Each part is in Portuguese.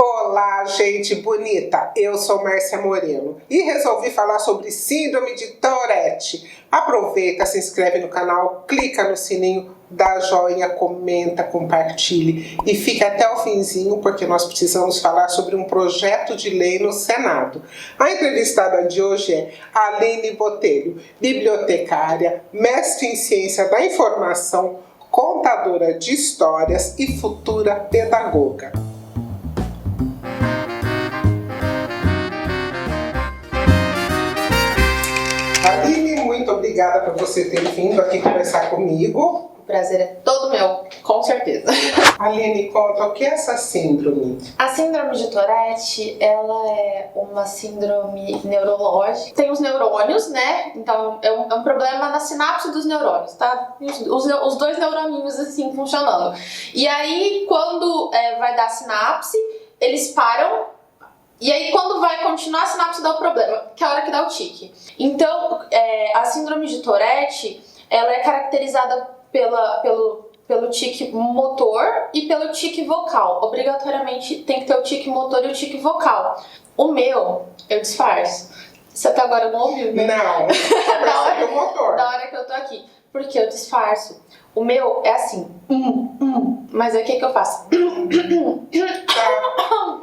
Olá, gente bonita! Eu sou Márcia Moreno e resolvi falar sobre síndrome de Tourette. Aproveita, se inscreve no canal, clica no sininho, dá joinha, comenta, compartilhe e fica até o finzinho porque nós precisamos falar sobre um projeto de lei no Senado. A entrevistada de hoje é Aline Botelho, bibliotecária, mestre em ciência da informação, contadora de histórias e futura pedagoga. Aline, muito obrigada por você ter vindo aqui conversar comigo. O prazer é todo meu, com certeza. Aline, conta, o que é essa síndrome? A síndrome de Tourette, ela é uma síndrome neurológica. Tem os neurônios, né? Então é um problema na sinapse dos neurônios, tá? Os dois neuroninhos assim funcionando. E aí, quando vai dar sinapse, eles param. E aí, quando vai continuar a sinapse, dá o problema, que é a hora que dá o tique. Então, a síndrome de Tourette, ela é caracterizada pelo tique motor e pelo tique vocal. Obrigatoriamente tem que ter o tique motor e o tique vocal. O meu, eu disfarço. Você até agora não ouviu, né? Não, da, motor. Da hora que eu tô aqui. Porque eu disfarço. O meu é assim, mas aí o que eu faço?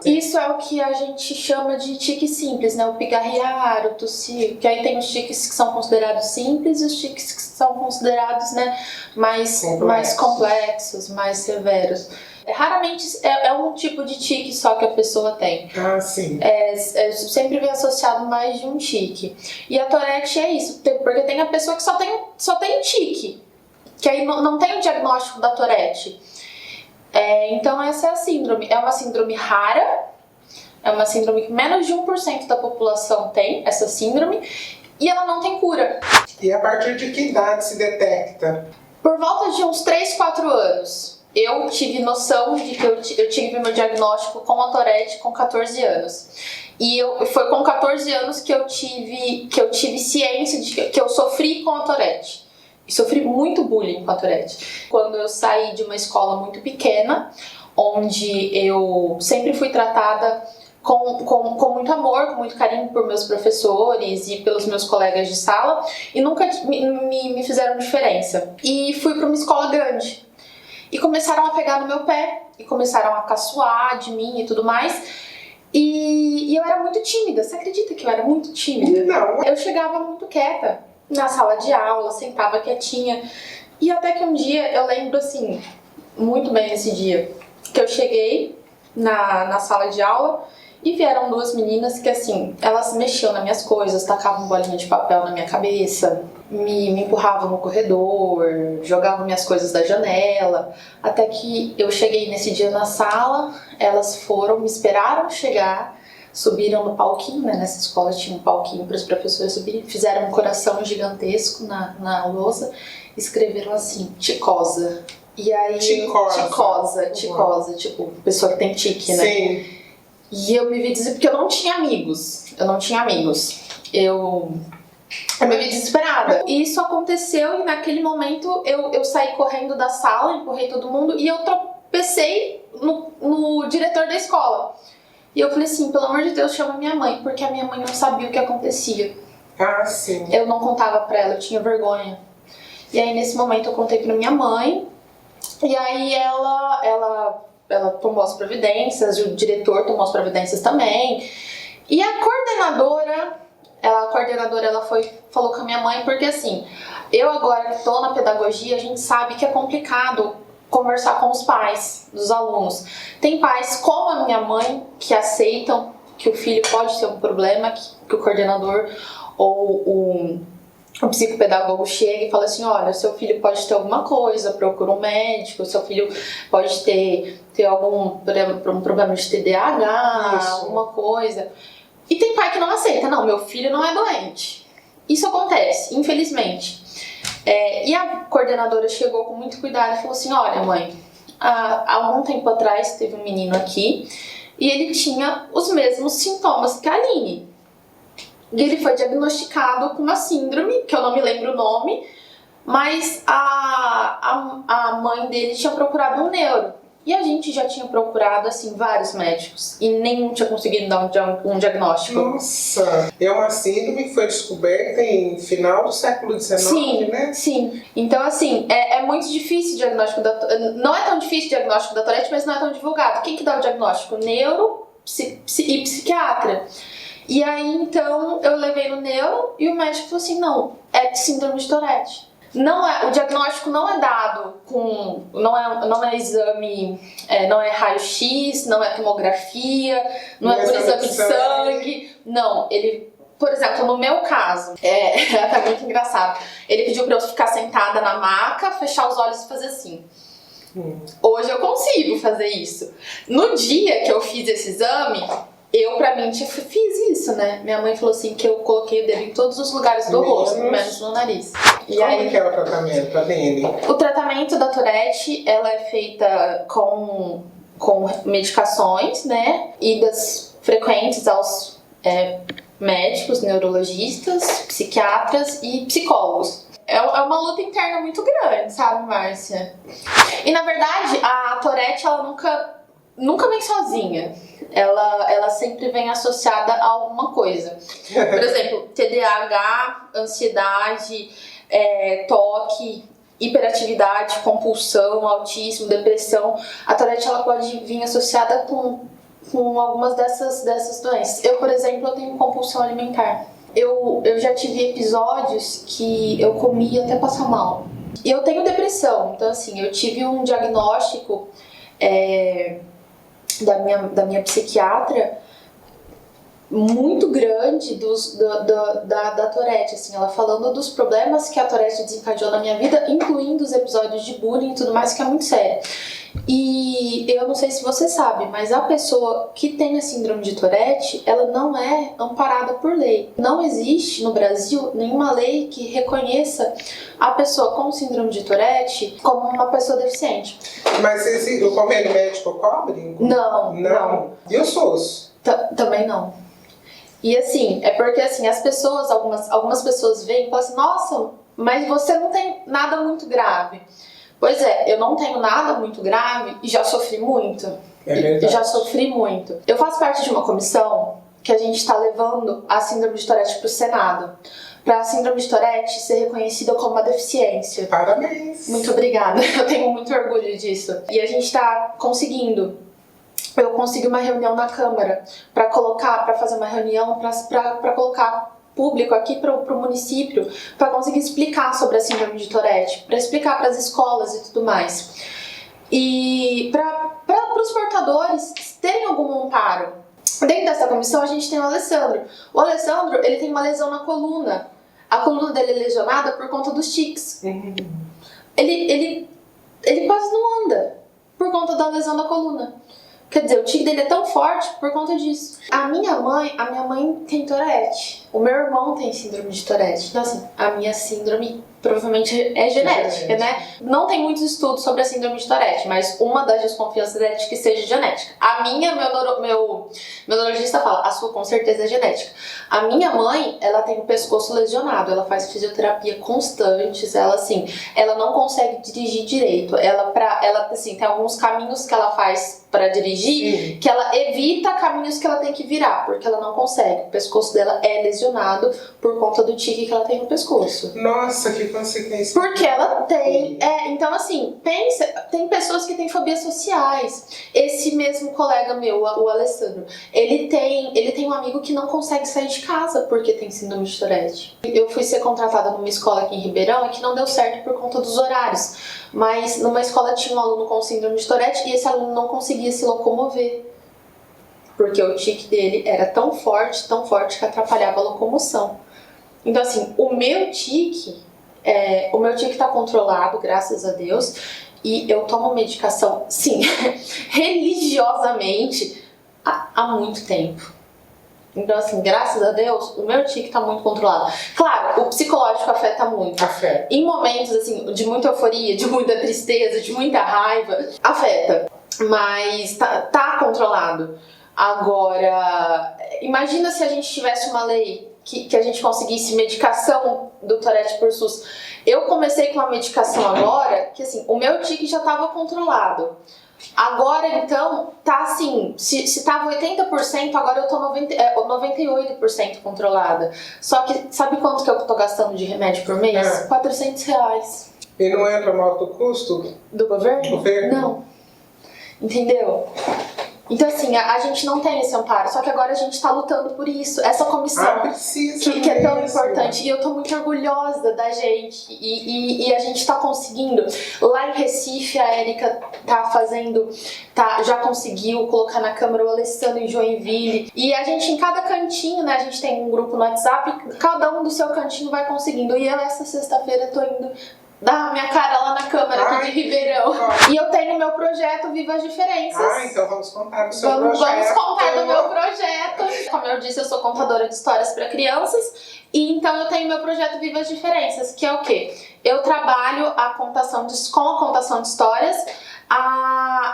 Isso é o que a gente chama de tique simples, né? O pigarrear, o tossir, que aí tem os tiques que são considerados simples e os tiques que são considerados, né, mais complexos, mais severos. Raramente é um tipo de tique só que a pessoa tem. Ah, sim. Sempre vem associado mais de um tique. E a Tourette é isso, porque tem a pessoa que só tem tique, que aí não tem o diagnóstico da Tourette. Então essa é a síndrome. É uma síndrome rara, é uma síndrome que menos de 1% da população tem essa síndrome e ela não tem cura. E a partir de que idade se detecta? Por volta de uns 3, 4 anos. Eu tive noção de que eu tive meu diagnóstico com a Tourette com 14 anos. E foi com 14 anos que eu tive ciência de que eu sofri com a Tourette. E sofri muito bullying com a Tourette. Quando eu saí de uma escola muito pequena, onde eu sempre fui tratada com muito amor, com muito carinho por meus professores e pelos meus colegas de sala, e nunca me fizeram diferença. E fui para uma escola grande. E começaram a pegar no meu pé, e começaram a caçoar de mim e tudo mais. E eu era muito tímida. Você acredita que eu era muito tímida? Não. Eu chegava muito quieta na sala de aula, sentava quietinha. E até que um dia, eu lembro assim, muito bem esse dia, que eu cheguei na sala de aula e vieram duas meninas que assim, elas mexiam nas minhas coisas, tacavam bolinha de papel na minha cabeça, me empurravam no corredor, jogavam minhas coisas da janela. Até que eu cheguei nesse dia na sala, elas foram, me esperaram chegar, subiram no palquinho, né? Nessa escola tinha um palquinho para os professores subirem, fizeram um coração gigantesco na lousa, escreveram assim, ticosa. E aí, ticosa, tipo, pessoa que tem tique, né? Sim. E eu me vi dizer, porque eu não tinha amigos. Eu me vi desesperada. E isso aconteceu e naquele momento eu saí correndo da sala, empurrei todo mundo e eu tropecei no diretor da escola. E eu falei assim, pelo amor de Deus, chama minha mãe, porque a minha mãe não sabia o que acontecia. Ah, sim. Eu não contava pra ela, eu tinha vergonha. E aí nesse momento eu contei pra minha mãe, e aí ela tomou as providências, o diretor tomou as providências também. E a coordenadora falou com a minha mãe, porque assim, eu agora que tô na pedagogia, a gente sabe que é complicado conversar com os pais dos alunos. Tem pais, como a minha mãe, que aceitam que o filho pode ter um problema, que o coordenador ou o psicopedagogo chega e fala assim, olha, seu filho pode ter alguma coisa, procura um médico, seu filho pode ter algum problema de TDAH, Isso. alguma coisa. E tem pai que não aceita, não, meu filho não é doente. Isso acontece, infelizmente. E a coordenadora chegou com muito cuidado e falou assim, olha mãe, há algum tempo atrás teve um menino aqui e ele tinha os mesmos sintomas que a Aline. E ele foi diagnosticado com uma síndrome, que eu não me lembro o nome, mas a mãe dele tinha procurado um neuro. E a gente já tinha procurado, assim, vários médicos e nenhum tinha conseguido dar um diagnóstico. Nossa! É uma síndrome que foi descoberta em final do século XIX, sim, né? Sim. Então, assim, é muito difícil o diagnóstico não é tão difícil o diagnóstico da Tourette, mas não é tão divulgado. Quem que dá o diagnóstico? Neuro e psiquiatra. E aí, então, eu levei no neuro e o médico falou assim, não, é de síndrome de Tourette. O diagnóstico não é dado com, não é exame, não é raio-x, não é tomografia, não é por exame de sangue. Não, ele, por exemplo, no meu caso, tá muito engraçado. Ele pediu pra eu ficar sentada na maca, fechar os olhos e fazer assim. Hoje eu consigo fazer isso. No dia que eu fiz esse exame, eu, pra mim, fiz isso, né? Minha mãe falou assim que eu coloquei o dedo em todos os lugares do rosto, menos no nariz. E como aí, que é o tratamento, Aline? O tratamento da Tourette, ela é feita com medicações, né? Idas frequentes aos médicos, neurologistas, psiquiatras e psicólogos. É uma luta interna muito grande, sabe, Márcia? E, na verdade, a Tourette, ela nunca vem sozinha. Ela sempre vem associada a alguma coisa. Por exemplo, TDAH, ansiedade, toque, hiperatividade, compulsão, autismo, depressão. A Tourette, ela pode vir associada com algumas dessas doenças. Eu, por exemplo, eu tenho compulsão alimentar. Eu já tive episódios que eu comia até passar mal. E eu tenho depressão, então assim, eu tive um diagnóstico da minha psiquiatra muito grande da Tourette, assim, ela falando dos problemas que a Tourette desencadeou na minha vida, incluindo os episódios de bullying e tudo mais, que é muito sério. E eu não sei se você sabe, mas a pessoa que tem a síndrome de Tourette, ela não é amparada por lei. Não existe no Brasil nenhuma lei que reconheça a pessoa com síndrome de Tourette como uma pessoa deficiente. Mas o convênio médico cobre? Não. E o SUS? Também não. E assim, é porque assim, as pessoas, algumas pessoas veem e falam assim, nossa, mas você não tem nada muito grave. Pois é, eu não tenho nada muito grave e já sofri muito. É verdade. Já sofri muito. Eu faço parte de uma comissão que a gente está levando a síndrome de Tourette para o Senado. Para a síndrome de Tourette ser reconhecida como uma deficiência. Parabéns! Muito obrigada, eu tenho muito orgulho disso. E a gente está conseguindo. Eu consegui uma reunião na Câmara para fazer uma reunião para colocar público aqui para o município, para conseguir explicar sobre a síndrome de Tourette, para explicar para as escolas e tudo mais. E para os portadores terem algum amparo. Dentro dessa comissão a gente tem o Alessandro. O Alessandro, ele tem uma lesão na coluna. A coluna dele é lesionada por conta dos tiques. Ele quase não anda por conta da lesão da coluna. Quer dizer, o tique dele é tão forte por conta disso. A minha mãe tem Tourette. O meu irmão tem síndrome de Tourette. Então, assim, a minha síndrome provavelmente é genética, né? Não tem muitos estudos sobre a síndrome de Tourette, mas uma das desconfianças é de que seja genética. A minha, meu neurologista fala, a sua com certeza é genética. A minha mãe, ela tem o pescoço lesionado, ela faz fisioterapia constantes, ela não consegue dirigir direito. Ela assim, tem alguns caminhos que ela faz para dirigir, que ela evita caminhos que ela tem que virar, porque ela não consegue. O pescoço dela é lesionado por conta do tique que ela tem no pescoço. Nossa, que consequência. Porque ela tem... então assim, pensa, tem pessoas que têm fobias sociais. Esse mesmo colega meu, o Alessandro, ele tem um amigo que não consegue sair de casa porque tem síndrome de Tourette. Eu fui ser contratada numa escola aqui em Ribeirão e que não deu certo por conta dos horários. Mas numa escola tinha um aluno com síndrome de Tourette e esse aluno não conseguia se locomover. Porque o tique dele era tão forte que atrapalhava a locomoção. Então assim, o meu tique tá controlado, graças a Deus, e eu tomo medicação, sim, religiosamente, há muito tempo. Então assim, graças a Deus, o meu tique tá muito controlado. Claro, o psicológico afeta muito. Afeta. Em momentos assim, de muita euforia, de muita tristeza, de muita raiva, afeta. Mas tá controlado. Agora, imagina se a gente tivesse uma lei que a gente conseguisse medicação do Tourette por SUS. Eu comecei com uma medicação agora, que assim, o meu tique já estava controlado. Agora, então, tá assim, se tava 80%, agora eu tô 98% controlada. Só que, sabe quanto que eu tô gastando de remédio por mês? R$400. E não entra no alto custo? Do governo? Não. Entendeu? Então, assim, a gente não tem esse amparo, só que agora a gente tá lutando por isso. Essa comissão que é tão importante. E eu tô muito orgulhosa da gente. E a gente tá conseguindo. Lá em Recife, a Érica tá fazendo, já conseguiu colocar na Câmara, o Alessandro em Joinville. E a gente, em cada cantinho, né, a gente tem um grupo no WhatsApp, cada um do seu cantinho vai conseguindo. E eu, essa sexta-feira, tô indo dar minha cara lá na Câmara aqui de Ribeirão. E eu tenho meu projeto Viva as Diferenças. Então vamos contar do seu projeto. Vamos contar do meu projeto. Como eu disse, eu sou contadora de histórias para crianças. E então eu tenho meu projeto Viva as Diferenças, que é o quê? Eu trabalho com a contação de histórias,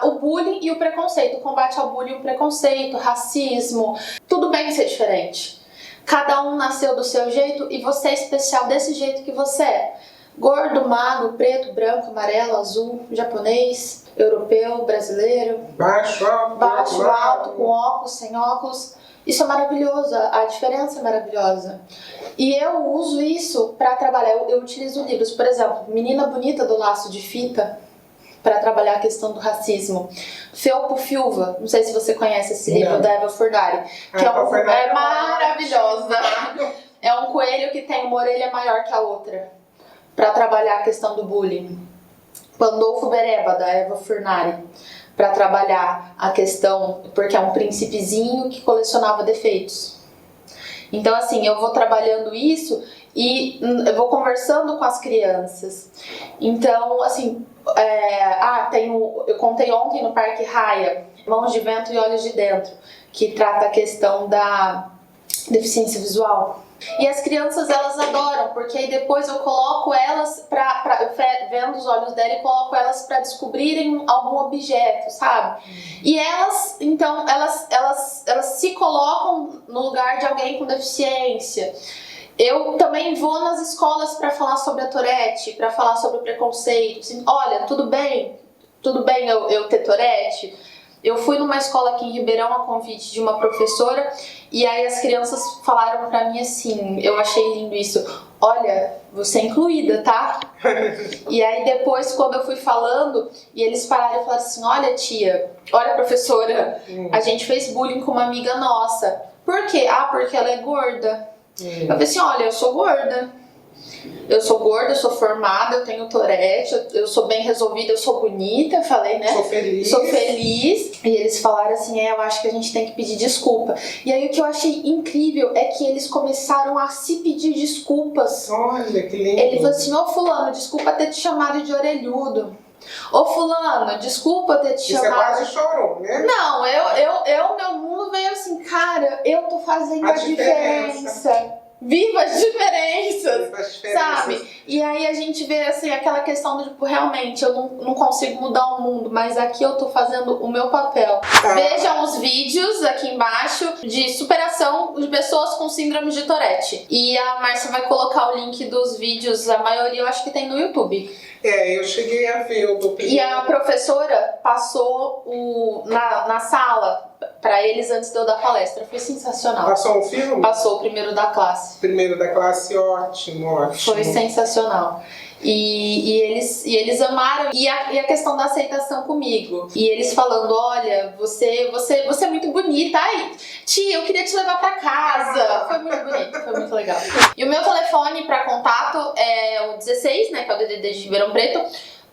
o bullying e o preconceito, o combate ao bullying e o preconceito, racismo. Tudo bem ser diferente. Cada um nasceu do seu jeito e você é especial desse jeito que você é. Gordo, magro, preto, branco, amarelo, azul, japonês, europeu, brasileiro. Baixo, alto, com óculos, sem óculos. Isso é maravilhoso, a diferença é maravilhosa. E eu uso isso para trabalhar, eu utilizo livros, por exemplo, Menina Bonita do Laço de Fita, para trabalhar a questão do racismo. Felpo Filva, não sei se você conhece esse livro, da Eva Furnari, que é maravilhosa. É um coelho que tem uma orelha maior que a outra, para trabalhar a questão do bullying. Pandolfo Bereba, da Eva Furnari, para trabalhar a questão, porque é um príncipezinho que colecionava defeitos. Então, assim, eu vou trabalhando isso e eu vou conversando com as crianças. Então, assim, eu contei ontem no Parque Raia, Mãos de Vento e Olhos de Dentro, que trata a questão da deficiência visual. E as crianças, elas adoram, porque aí depois eu coloco elas vendo os olhos dela e coloco elas para descobrirem algum objeto, sabe? E elas, então, elas se colocam no lugar de alguém com deficiência. Eu também vou nas escolas para falar sobre a Tourette, para falar sobre o preconceito. Assim, olha, tudo bem eu ter Tourette? Eu fui numa escola aqui em Ribeirão a convite de uma professora e aí as crianças falaram pra mim assim, eu achei lindo isso, olha, você é incluída, tá? E aí depois, quando eu fui falando, e eles pararam e falaram assim, olha tia, olha professora, a gente fez bullying com uma amiga nossa. Por quê? Porque ela é gorda. Eu falei assim, olha, eu sou gorda, eu sou formada, eu tenho Tourette, eu sou bem resolvida, eu sou bonita, eu falei, né? Sou feliz. E eles falaram assim, eu acho que a gente tem que pedir desculpa. E aí o que eu achei incrível é que eles começaram a se pedir desculpas. Olha, que lindo. Ele falou assim, ô fulano, desculpa ter te chamado de orelhudo. Ô fulano, desculpa ter te chamado... Você quase chorou, né? Não, meu mundo veio assim, cara, eu tô fazendo a diferença. Viva as diferenças, sabe? E aí a gente vê assim, aquela questão do tipo, realmente, eu não consigo mudar o mundo, mas aqui eu tô fazendo o meu papel. Vejam os vídeos aqui embaixo de superação de pessoas com síndrome de Tourette. E a Márcia vai colocar o link dos vídeos, a maioria eu acho que tem no YouTube. Eu cheguei a ver o do primeiro. E a professora passou na sala pra eles antes de eu dar palestra. Foi sensacional. Passou um filme? Passou o primeiro da classe. Primeiro da classe, ótimo. Foi sensacional. E eles amaram. E a questão da aceitação comigo. E eles falando, olha, você é muito bonita. Ai, tia, eu queria te levar pra casa. Foi muito bonito, foi muito legal. E o meu telefone pra contato é o 16, né, que é o DDD de Ribeirão Preto.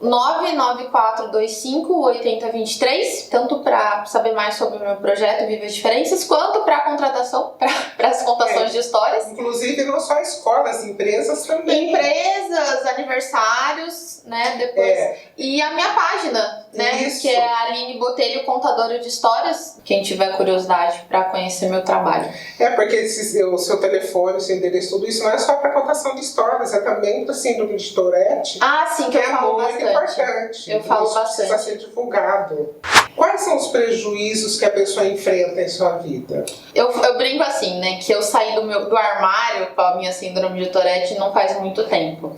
99425-8023, tanto para saber mais sobre o meu projeto Viva as Diferenças, quanto para a contratação, para as contações de histórias. Inclusive não só escolas, empresas também. Empresas, aniversários, né, depois. E a minha página, né, que é a Aline Botelho, contadora de histórias, quem tiver curiosidade para conhecer meu trabalho. Porque o seu telefone, o seu endereço, tudo isso não é só para contação de histórias, é também para síndrome de Tourette. Sim, que eu falo bastante. Importante. Eu falo bastante. Precisa ser divulgado. Quais são os prejuízos que a pessoa enfrenta em sua vida? Eu brinco assim, né, que eu saí do armário com a minha síndrome de Tourette não faz muito tempo.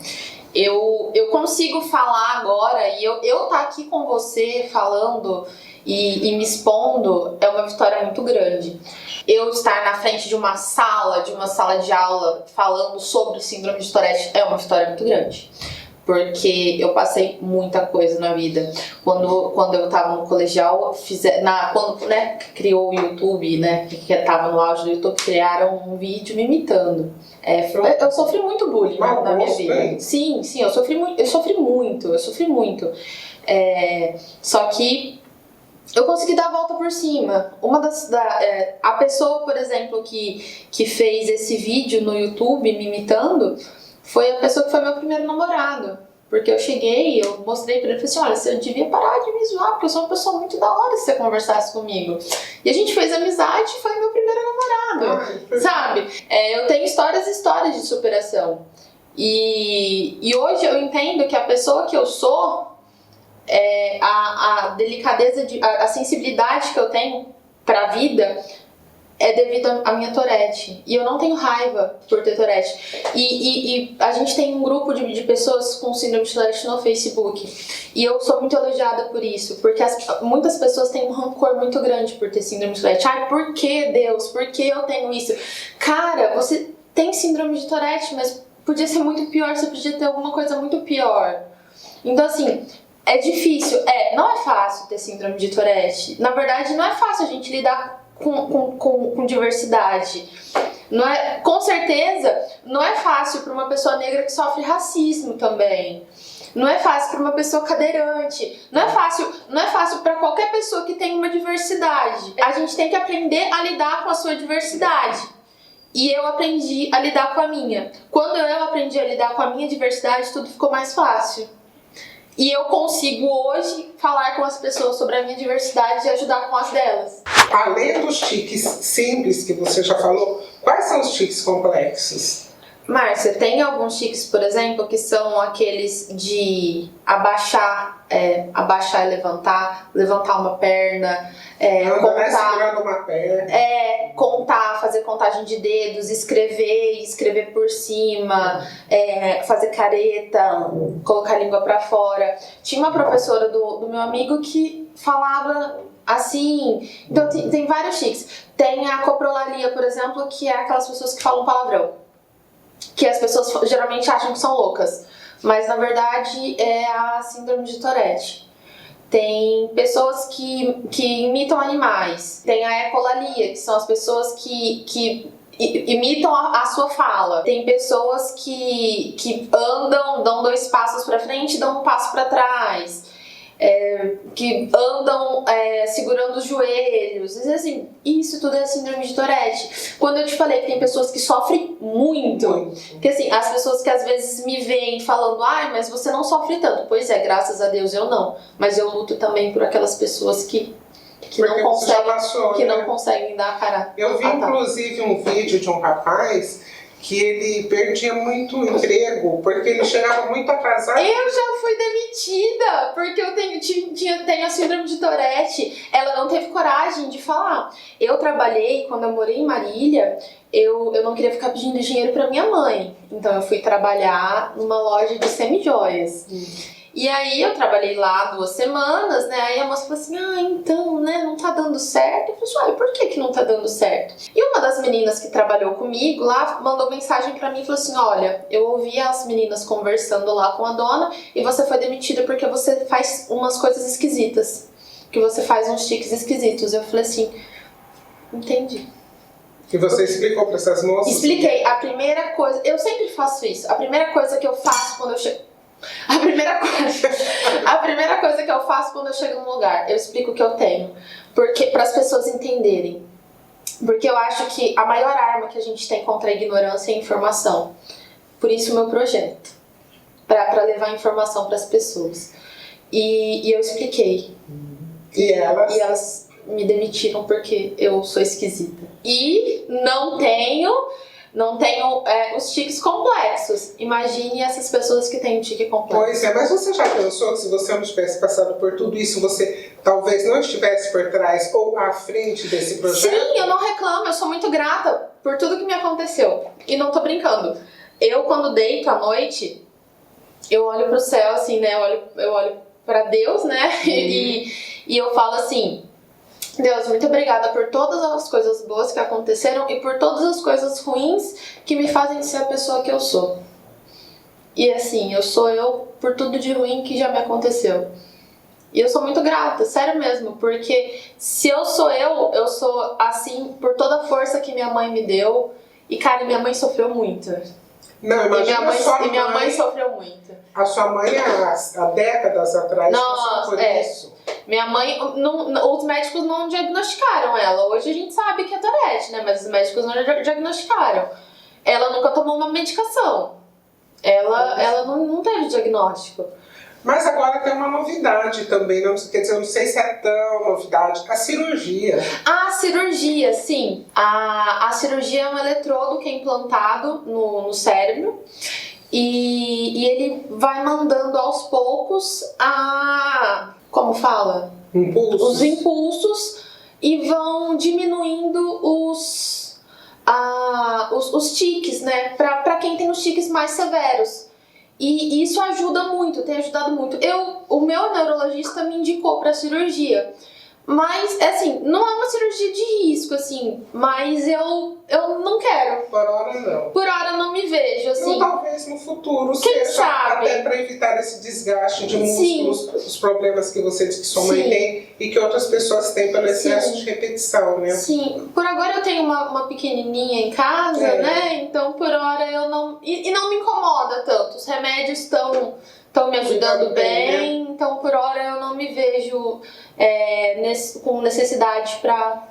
Eu consigo falar agora e eu tá aqui com você falando e me expondo é uma vitória muito grande. Eu estar na frente de uma sala de aula falando sobre síndrome de Tourette é uma vitória muito grande. Porque eu passei muita coisa na vida. Quando eu tava no colegial, quando né, criou o YouTube, né, que tava no auge do YouTube, criaram um vídeo me imitando. Eu sofri muito bullying na minha vida. Sim, eu sofri muito. Só que eu consegui dar a volta por cima. A pessoa, por exemplo, que fez esse vídeo no YouTube me imitando, foi a pessoa que foi meu primeiro namorado. Porque eu cheguei, eu mostrei pra ele, falei assim, olha, você devia parar de me zoar, porque eu sou uma pessoa muito da hora se você conversasse comigo. E a gente fez amizade e foi meu primeiro namorado, sabe? Eu tenho histórias de superação. E hoje eu entendo que a pessoa que eu sou, a delicadeza, a sensibilidade que eu tenho pra vida é devido à minha Tourette. E eu não tenho raiva por ter Tourette. E a gente tem um grupo de pessoas com síndrome de Tourette no Facebook. E eu sou muito elogiada por isso. Porque muitas pessoas têm um rancor muito grande por ter síndrome de Tourette. Ai, por que, Deus? Por que eu tenho isso? Cara, você tem síndrome de Tourette, mas podia ser muito pior. Você podia ter alguma coisa muito pior. Então, assim, é difícil. Não é fácil ter síndrome de Tourette. Na verdade, não é fácil a gente lidar com diversidade. Com certeza, não é fácil para uma pessoa negra que sofre racismo também. Não é fácil para uma pessoa cadeirante. Não é fácil para qualquer pessoa que tem uma diversidade. A gente tem que aprender a lidar com a sua diversidade. E eu aprendi a lidar com a minha. Quando eu aprendi a lidar com a minha diversidade, tudo ficou mais fácil. E eu consigo hoje falar com as pessoas sobre a minha diversidade e ajudar com as delas. Além dos tiques simples que você já falou, quais são os tiques complexos? Márcia, tem alguns tiques, por exemplo, que são aqueles de abaixar e levantar uma perna, segurando uma perna. Fazer contagem de dedos, escrever por cima, fazer careta, colocar a língua pra fora. Tinha uma professora do meu amigo que falava assim. Então tem vários tiques. Tem a coprolalia, por exemplo, que é aquelas pessoas que falam palavrão, que as pessoas geralmente acham que são loucas, mas na verdade é a síndrome de Tourette. Tem pessoas que imitam animais. Tem a ecolalia, que são as pessoas que imitam a sua fala. Tem pessoas que andam, dão 2 passos para frente e dão 1 passo para trás. Que andam segurando os joelhos. Assim, isso tudo é síndrome de Tourette. Quando eu te falei que tem pessoas que sofrem muito, que assim, as pessoas que às vezes me veem falando, ai, mas você não sofre tanto. Pois é, graças a Deus eu não. Mas eu luto também por aquelas pessoas que não conseguem dar a cara. Eu vi inclusive um vídeo de um rapaz que ele perdia muito o emprego, porque ele chegava muito atrasado. Eu já fui demitida, porque eu tenho a síndrome de Tourette. Ela não teve coragem de falar. Eu trabalhei, quando eu morei em Marília, eu não queria ficar pedindo dinheiro pra minha mãe. Então eu fui trabalhar numa loja de semijoias. E aí eu trabalhei lá 2 semanas, né? Aí a moça falou assim, então, né, não tá dando certo. Eu falei, por que não tá dando certo? E uma das meninas que trabalhou comigo lá mandou mensagem pra mim e falou assim, olha, eu ouvi as meninas conversando lá com a dona e você foi demitida porque você faz umas coisas esquisitas. Que você faz uns tiques esquisitos. Eu falei assim, entendi. E você explicou pra essas moças? Expliquei. A primeira coisa, eu sempre faço isso. A primeira coisa que eu faço quando eu chego... A primeira coisa que eu faço quando eu chego num lugar, eu explico o que eu tenho, porque para as pessoas entenderem. Porque eu acho que a maior arma que a gente tem contra a ignorância é a informação. Por isso o meu projeto, para levar informação para as pessoas. E eu expliquei. E elas me demitiram porque eu sou esquisita. E não tenho os tiques complexos. Imagine essas pessoas que têm um tique complexo. Pois é, mas você já pensou que se você não tivesse passado por tudo isso, você talvez não estivesse por trás ou à frente desse projeto? Sim, eu não reclamo, eu sou muito grata por tudo que me aconteceu. E não tô brincando. Eu, quando deito à noite, eu olho pro céu, assim, né? Eu olho pra Deus, né? E eu falo assim: Deus, muito obrigada por todas as coisas boas que aconteceram e por todas as coisas ruins que me fazem ser a pessoa que eu sou. E assim, eu sou eu por tudo de ruim que já me aconteceu. E eu sou muito grata, sério mesmo, porque se eu sou assim por toda a força que minha mãe me deu. E cara, minha mãe sofreu muito. Não, imagina e minha mãe sofreu muito. A sua mãe, há décadas atrás, passou por isso. Minha mãe, os médicos não diagnosticaram ela. Hoje a gente sabe que é Tourette, né? Mas os médicos não diagnosticaram. Ela nunca tomou uma medicação. Ela não teve diagnóstico. Mas agora tem uma novidade também, não, quer dizer, eu não sei se é tão novidade, a cirurgia. A cirurgia, sim. A cirurgia é um eletrodo que é implantado no cérebro e ele vai mandando aos poucos como fala? Impulsos. Os impulsos e vão diminuindo os tiques, né? Pra quem tem os tiques mais severos. E isso ajuda muito, tem ajudado muito. O meu neurologista me indicou pra cirurgia. Mas, assim, não é uma cirurgia de risco, assim, mas eu não quero. Por hora não. Por hora não me vejo, assim. Ou talvez no futuro Quem seja sabe? até para evitar esse desgaste de Sim. músculos, os problemas que você diz que sua mãe Sim. tem e que outras pessoas têm pelo excesso Sim. de repetição, né? Sim, por agora eu tenho uma pequenininha em casa, né? Então por hora eu não... E não me incomoda tanto, os remédios estão me ajudando bem, né? Então por hora eu não me vejo com necessidade pra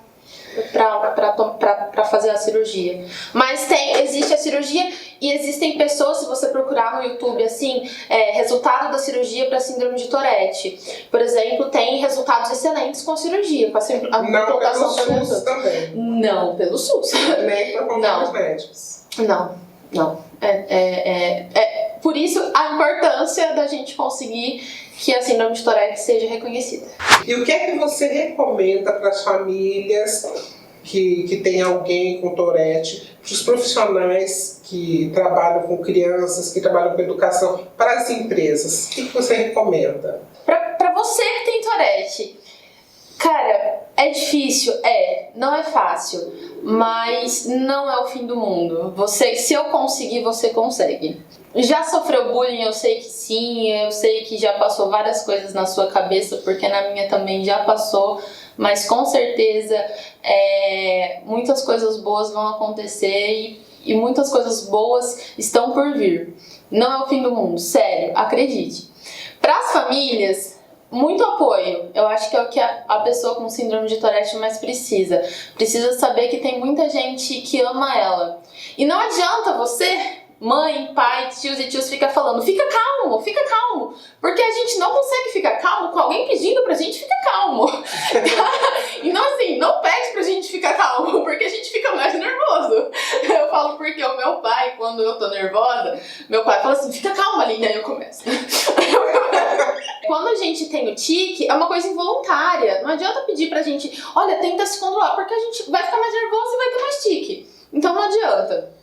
fazer a cirurgia. Mas existe a cirurgia e existem pessoas, se você procurar no YouTube assim, resultado da cirurgia para síndrome de Tourette. Por exemplo, tem resultados excelentes com a cirurgia, com a implantação do SUS também. Não, pelo SUS. Nem por conta dos médicos. Não. Por isso a importância da gente conseguir que a síndrome de Tourette seja reconhecida. E o que é que você recomenda para as famílias que tem alguém com Tourette, para os profissionais que trabalham com crianças, que trabalham com educação, para as empresas? O que você recomenda? Para você que tem Tourette, cara, é difícil, não é fácil, mas não é o fim do mundo. Se eu conseguir, você consegue. Já sofreu bullying? Eu sei que sim, eu sei que já passou várias coisas na sua cabeça, porque na minha também já passou, mas com certeza muitas coisas boas vão acontecer e muitas coisas boas estão por vir. Não é o fim do mundo, sério, acredite. Para as famílias, muito apoio. Eu acho que é o que a pessoa com síndrome de Tourette mais precisa. Precisa saber que tem muita gente que ama ela. E não adianta você, mãe, pai, tios e tios, fica falando: fica calmo, porque a gente não consegue ficar calmo com alguém pedindo pra gente ficar calmo. Então assim, não pede pra gente ficar calmo, porque a gente fica mais nervoso. Eu falo porque o meu pai, quando eu tô nervosa, meu pai fala assim: fica calma, Aline, aí eu começo. Quando a gente tem o tique, é uma coisa involuntária. Não adianta pedir pra gente: olha, tenta se controlar, porque a gente vai ficar mais nervoso e vai ter mais tique. Então não adianta.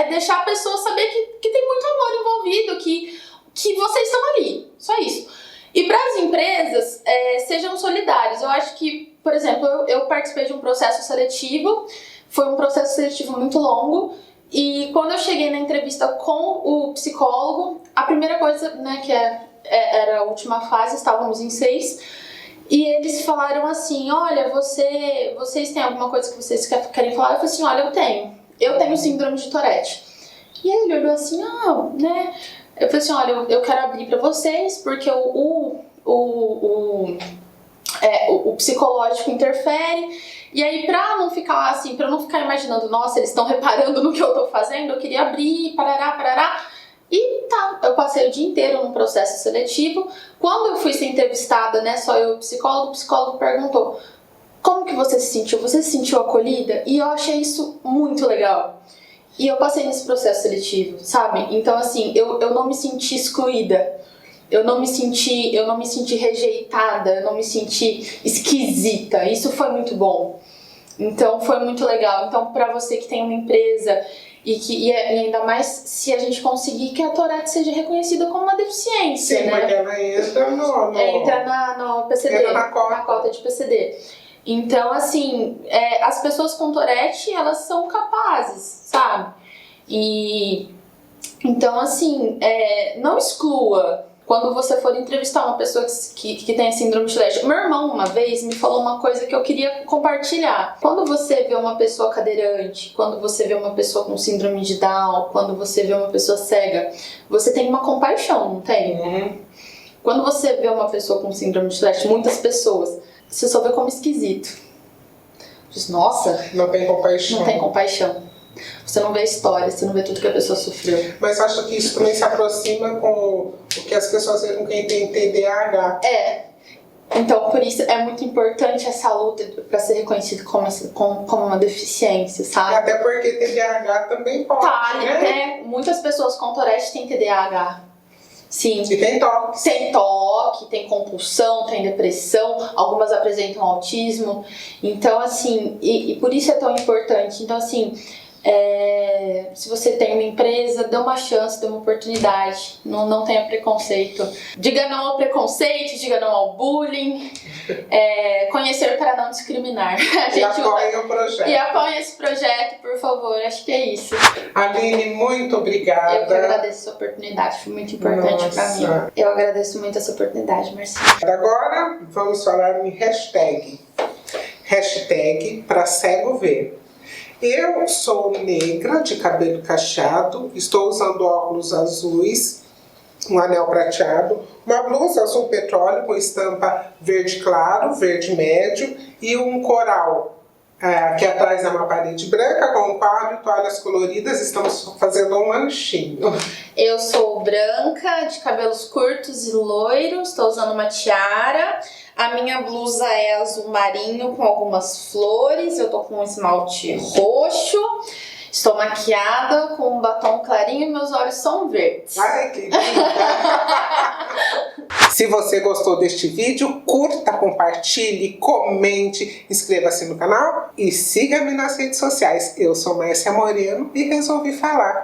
Deixar a pessoa saber que tem muito amor envolvido, que vocês estão ali, só isso. E para as empresas, sejam solidários. Eu acho que, por exemplo, eu participei de um processo seletivo, foi um processo seletivo muito longo, e quando eu cheguei na entrevista com o psicólogo, a primeira coisa, né, que era a última fase, estávamos em 6, e eles falaram assim: olha, vocês têm alguma coisa que vocês querem falar? Eu falei assim: olha, eu tenho síndrome de Tourette. E aí ele olhou assim: né? Eu falei assim: olha, eu quero abrir pra vocês, porque o psicológico interfere. E aí, pra não ficar assim, pra eu não ficar imaginando: nossa, eles estão reparando no que eu tô fazendo, eu queria abrir, parará. E tá, eu passei o dia inteiro num processo seletivo. Quando eu fui ser entrevistada, né, só eu e o psicólogo perguntou: como que você se sentiu? Você se sentiu acolhida? E eu achei isso muito legal. E eu passei nesse processo seletivo, sabe? Então, assim, eu não me senti excluída. Eu não me senti rejeitada. Eu não me senti esquisita. Isso foi muito bom. Então foi muito legal. Então para você que tem uma empresa e ainda mais se a gente conseguir que a Tourette seja reconhecida como uma deficiência, Sim, né? porque ela entra no PCD, entra na cota de PCD. Então, assim, as pessoas com Tourette, elas são capazes, sabe? E então, assim, não exclua quando você for entrevistar uma pessoa que tem síndrome de Tourette. Meu irmão, uma vez, me falou uma coisa que eu queria compartilhar. Quando você vê uma pessoa cadeirante, quando você vê uma pessoa com síndrome de Down, quando você vê uma pessoa cega, você tem uma compaixão, não tem? Uhum. Quando você vê uma pessoa com síndrome de Tourette, muitas pessoas, você só vê como esquisito. Diz, nossa, Não tem compaixão. não tem compaixão. Você não vê a história, você não vê tudo que a pessoa sofreu. Mas acho que isso também se aproxima com o que as pessoas veem com quem tem TDAH. Então, por isso é muito importante essa luta para ser reconhecido como uma deficiência, sabe? Até porque TDAH também pode, né? Muitas pessoas com Tourette têm TDAH. Sim. E tem toque. Tem toque, tem compulsão, tem depressão, algumas apresentam autismo. Então, assim, e por isso é tão importante. Então, assim, se você tem uma empresa, dê uma chance, dê uma oportunidade. Não tenha preconceito. Diga não ao preconceito, diga não ao bullying. Conhecer para não discriminar. E apoie o projeto. E apoie esse projeto, por favor. Acho que é isso. Aline, muito obrigada. Eu que agradeço essa oportunidade, foi muito importante para mim. Eu agradeço muito essa oportunidade, Marcinho. Agora vamos falar em hashtag. Hashtag para cego ver. Eu sou negra, de cabelo cacheado, estou usando óculos azuis, um anel prateado, uma blusa azul petróleo com estampa verde claro, verde médio e um coral. Aqui atrás é uma parede branca com um quadro e toalhas coloridas, estamos fazendo um lanchinho. Eu sou branca, de cabelos curtos e loiros, estou usando uma tiara. A minha blusa é azul marinho com algumas flores, eu tô com um esmalte roxo. Estou maquiada com um batom clarinho e meus olhos são verdes. Ai, que linda! Se você gostou deste vídeo, curta, compartilhe, comente, inscreva-se no canal e siga-me nas redes sociais. Eu sou Márcia Moreno e resolvi falar.